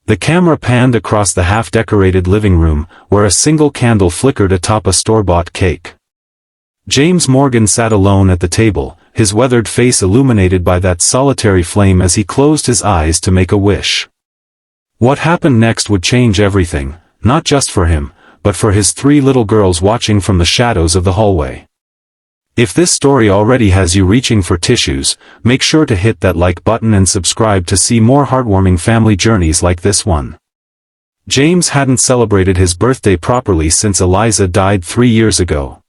The camera panned across the half-decorated living room, where a single candle flickered atop a store-bought cake. James Morgan sat alone at the table, his weathered face illuminated by that solitary flame as he closed his eyes to make a wish. What happened next would change everything, not just for him, but for his 3 little girls watching from the shadows of the hallway. If this story already has you reaching for tissues, make sure to hit that like button and subscribe to see more heartwarming family journeys like this one. James hadn't celebrated his birthday properly since Eliza died 3 years ago.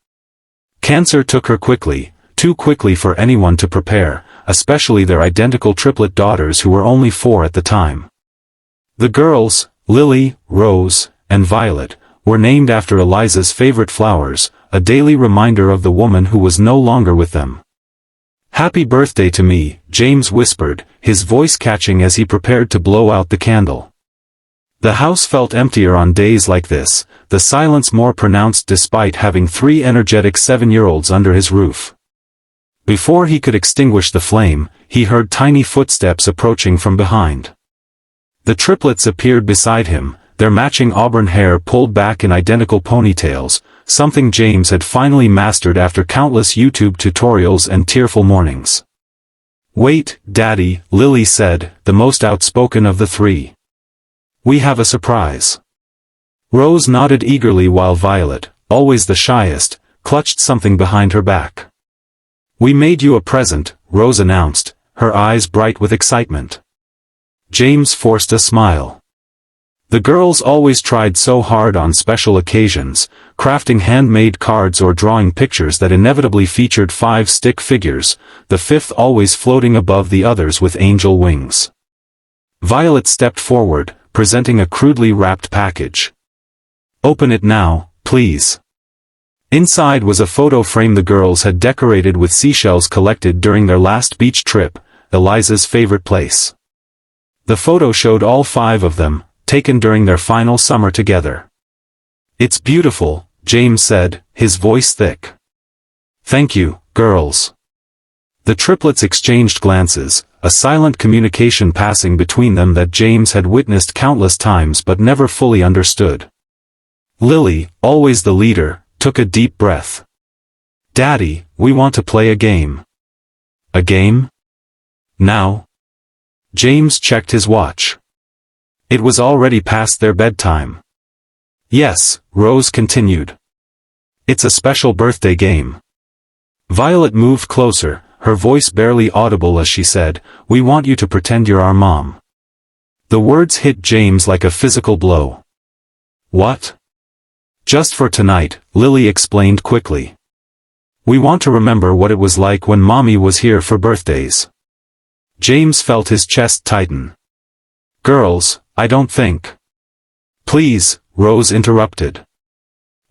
Cancer took her quickly, too quickly for anyone to prepare, especially their identical triplet daughters who were only 4 at the time. The girls, Lily, Rose, and Violet, were named after Eliza's favorite flowers, a daily reminder of the woman who was no longer with them. "Happy birthday to me," James whispered, his voice catching as he prepared to blow out the candle. The house felt emptier on days like this, the silence more pronounced despite having 3 energetic 7-year-olds under his roof. Before he could extinguish the flame, he heard tiny footsteps approaching from behind. The triplets appeared beside him, their matching auburn hair pulled back in identical ponytails, something James had finally mastered after countless YouTube tutorials and tearful mornings. "Wait, Daddy," Lily said, the most outspoken of the 3. "We have a surprise." Rose nodded eagerly while Violet, always the shyest, clutched something behind her back. "We made you a present," Rose announced, her eyes bright with excitement. James forced a smile. The girls always tried so hard on special occasions, crafting handmade cards or drawing pictures that inevitably featured 5 stick figures, the 5th always floating above the others with angel wings. Violet stepped forward, presenting a crudely wrapped package. "Open it now, please." Inside was a photo frame the girls had decorated with seashells collected during their last beach trip, Eliza's favorite place. The photo showed all 5 of them, taken during their final summer together. "It's beautiful," James said, his voice thick. "Thank you, girls." The triplets exchanged glances, a silent communication passing between them that James had witnessed countless times but never fully understood. Lily, always the leader, took a deep breath. "Daddy, we want to play a game." "A game? Now?" James checked his watch. It was already past their bedtime. "Yes," Rose continued. "It's a special birthday game." Violet moved closer, her voice barely audible as she said, "We want you to pretend you're our mom." The words hit James like a physical blow. "What?" "Just for tonight," Lily explained quickly. "We want to remember what it was like when Mommy was here for birthdays." James felt his chest tighten. "Girls, I don't think." "Please," Rose interrupted.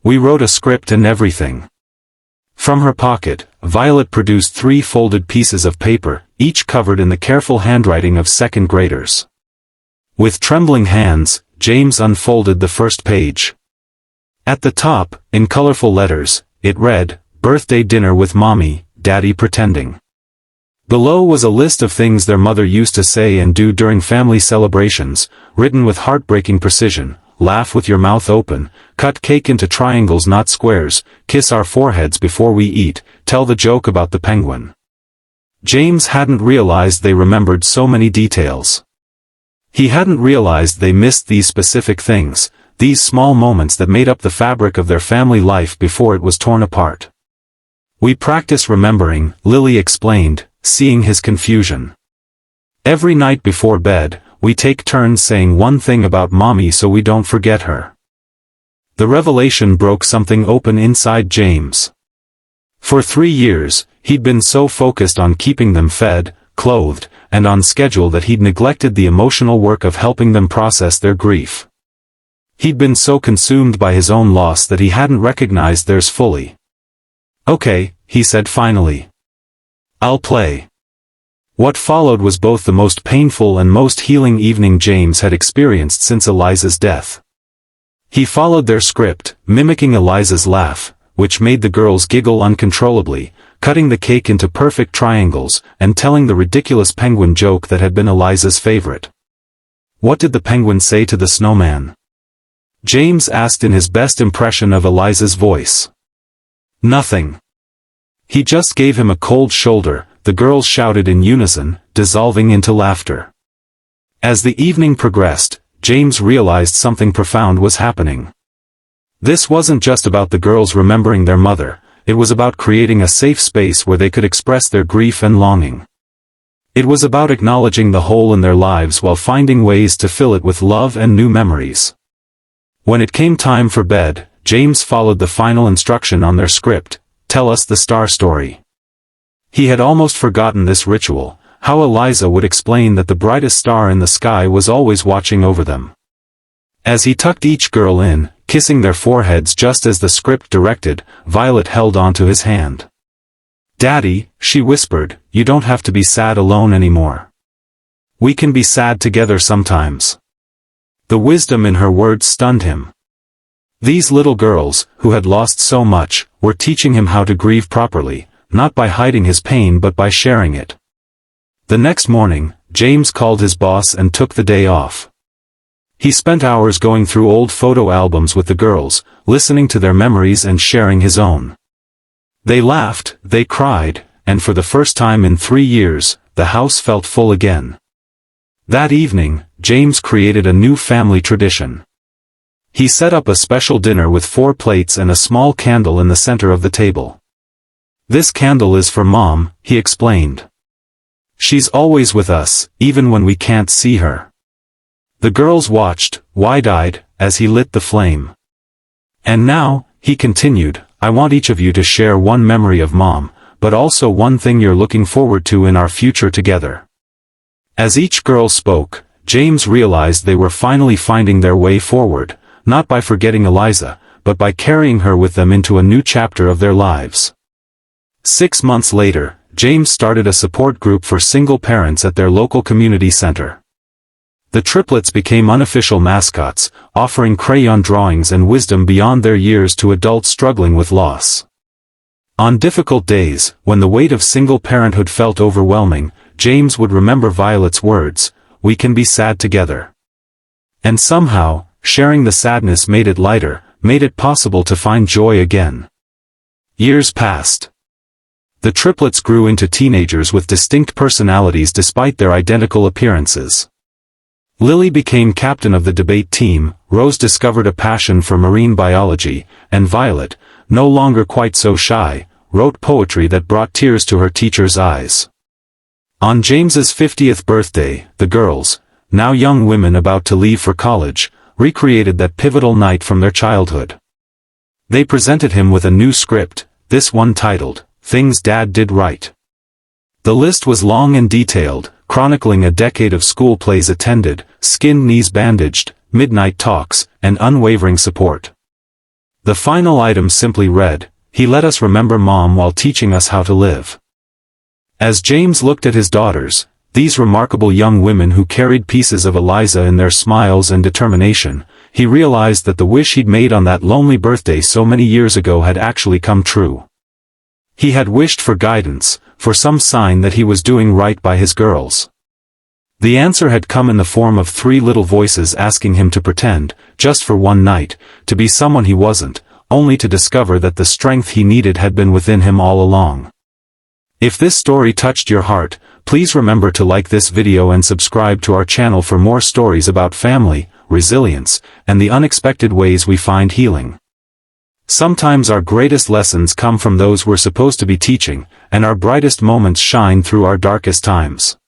"We wrote a script and everything." From her pocket, Violet produced 3 folded pieces of paper, each covered in the careful handwriting of 2nd graders. With trembling hands, James unfolded the first page. At the top, in colorful letters, it read, "Birthday dinner with Mommy, Daddy pretending." Below was a list of things their mother used to say and do during family celebrations, written with heartbreaking precision: "Laugh with your mouth open, cut cake into triangles not squares, kiss our foreheads before we eat, tell the joke about the penguin." James hadn't realized they remembered so many details. He hadn't realized they missed these specific things, these small moments that made up the fabric of their family life before it was torn apart. "We practice remembering," Lily explained, seeing his confusion. "Every night before bed, we take turns saying one thing about Mommy so we don't forget her." The revelation broke something open inside James. For 3 years, he'd been so focused on keeping them fed, clothed, and on schedule that he'd neglected the emotional work of helping them process their grief. He'd been so consumed by his own loss that he hadn't recognized theirs fully. "Okay," he said finally. "I'll play." What followed was both the most painful and most healing evening James had experienced since Eliza's death. He followed their script, mimicking Eliza's laugh, which made the girls giggle uncontrollably, cutting the cake into perfect triangles, and telling the ridiculous penguin joke that had been Eliza's favorite. "What did the penguin say to the snowman?" James asked in his best impression of Eliza's voice. "Nothing. He just gave him a cold shoulder," the girls shouted in unison, dissolving into laughter. As the evening progressed, James realized something profound was happening. This wasn't just about the girls remembering their mother, it was about creating a safe space where they could express their grief and longing. It was about acknowledging the hole in their lives while finding ways to fill it with love and new memories. When it came time for bed, James followed the final instruction on their script: "Tell us the star story." He had almost forgotten this ritual, how Eliza would explain that the brightest star in the sky was always watching over them. As he tucked each girl in, kissing their foreheads just as the script directed, Violet held onto his hand. "Daddy," she whispered, "you don't have to be sad alone anymore. We can be sad together sometimes." The wisdom in her words stunned him. These little girls, who had lost so much, were teaching him how to grieve properly, not by hiding his pain but by sharing it. The next morning, James called his boss and took the day off. He spent hours going through old photo albums with the girls, listening to their memories and sharing his own. They laughed, they cried, and for the first time in 3 years, the house felt full again. That evening, James created a new family tradition. He set up a special dinner with 4 plates and a small candle in the center of the table. "This candle is for Mom," he explained. "She's always with us, even when we can't see her." The girls watched, wide-eyed, as he lit the flame. "And now," he continued, "I want each of you to share one memory of Mom, but also one thing you're looking forward to in our future together." As each girl spoke, James realized they were finally finding their way forward, not by forgetting Eliza, but by carrying her with them into a new chapter of their lives. 6 months later, James started a support group for single parents at their local community center. The triplets became unofficial mascots, offering crayon drawings and wisdom beyond their years to adults struggling with loss. On difficult days, when the weight of single parenthood felt overwhelming, James would remember Violet's words, "We can be sad together." And somehow, sharing the sadness made it lighter, made it possible to find joy again. Years passed. The triplets grew into teenagers with distinct personalities despite their identical appearances. Lily became captain of the debate team, Rose discovered a passion for marine biology, and Violet, no longer quite so shy, wrote poetry that brought tears to her teacher's eyes. On James's 50th birthday, the girls, now young women about to leave for college, recreated that pivotal night from their childhood. They presented him with a new script, this one titled, "Things Dad Did Right." The list was long and detailed, chronicling a decade of school plays attended, skinned knees bandaged, midnight talks, and unwavering support. The final item simply read, "He let us remember Mom while teaching us how to live." As James looked at his daughters, these remarkable young women who carried pieces of Eliza in their smiles and determination, he realized that the wish he'd made on that lonely birthday so many years ago had actually come true. He had wished for guidance, for some sign that he was doing right by his girls. The answer had come in the form of 3 little voices asking him to pretend, just for one night, to be someone he wasn't, only to discover that the strength he needed had been within him all along. If this story touched your heart, please remember to like this video and subscribe to our channel for more stories about family, resilience, and the unexpected ways we find healing. Sometimes our greatest lessons come from those we're supposed to be teaching, and our brightest moments shine through our darkest times.